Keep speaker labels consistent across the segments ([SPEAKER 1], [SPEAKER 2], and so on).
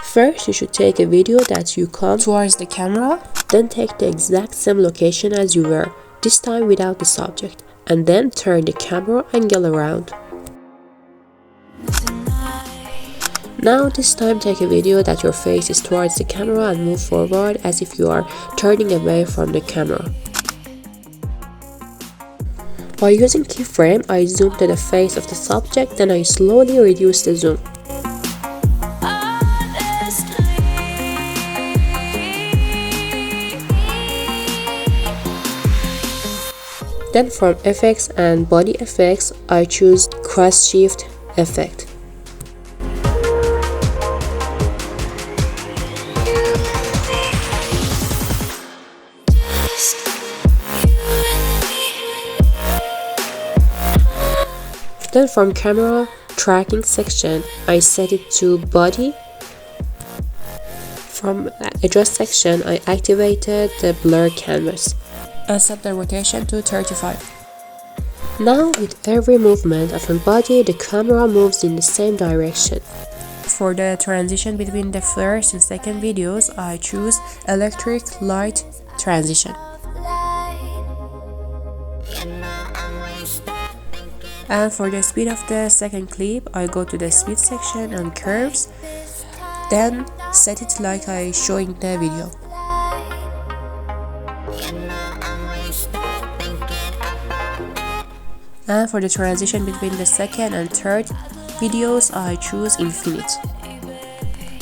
[SPEAKER 1] First, you should take a video that you come towards the camera, then take the exact same location as you were, this time without the subject, and then turn the camera angle around. Now this time take a video that your face is towards the camera and move forward as if you are turning away from the camera. By using keyframe, I zoom to the face of the subject, then I slowly reduce the zoom. Then from effects and body effects, I choose cross shift effect. Then from camera tracking section, I set it to body. From adjust section, I activated the blur canvas and set the rotation to 35. Now with every movement of my body, the camera moves in the same direction. For the transition between the first and second videos, I choose electric light transition. And for the speed of the second clip, I go to the speed section and curves, then set it like I show in the video. And for the transition between the second and third videos, I choose infinite.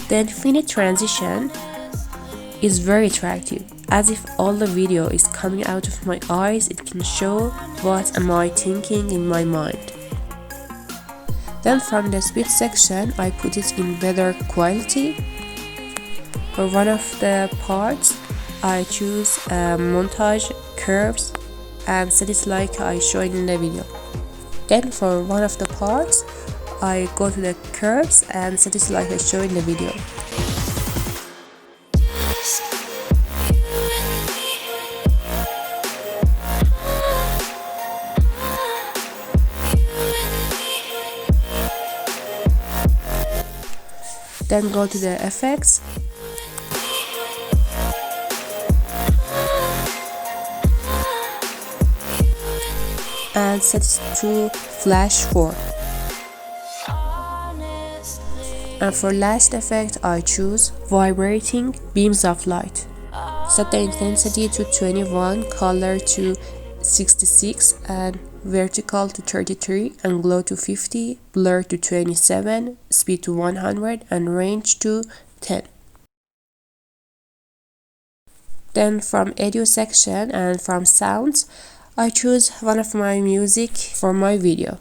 [SPEAKER 1] The infinite transition is very attractive. As if all the video is coming out of my eyes, it can show what am I thinking in my mind. Then from the speed section, I put it in better quality. For one of the parts, I choose montage curves and set it like I showed in the video. Then for one of the parts, I go to the curves and set it like I showed in the video. Then go to the effects. And set it to flash 4. And for last effect, I choose vibrating beams of light. Set the intensity to 21, color to 66, and vertical to 33, and glow to 50, blur to 27, speed to 100, and range to 10. Then from audio section and from sounds, I choose one of my music for my video.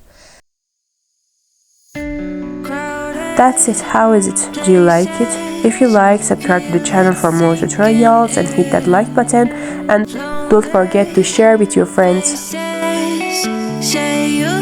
[SPEAKER 1] That's it. How is it? Do you like it? If you like, subscribe to the channel for more tutorials and hit that like button, and don't forget to share with your friends. Say you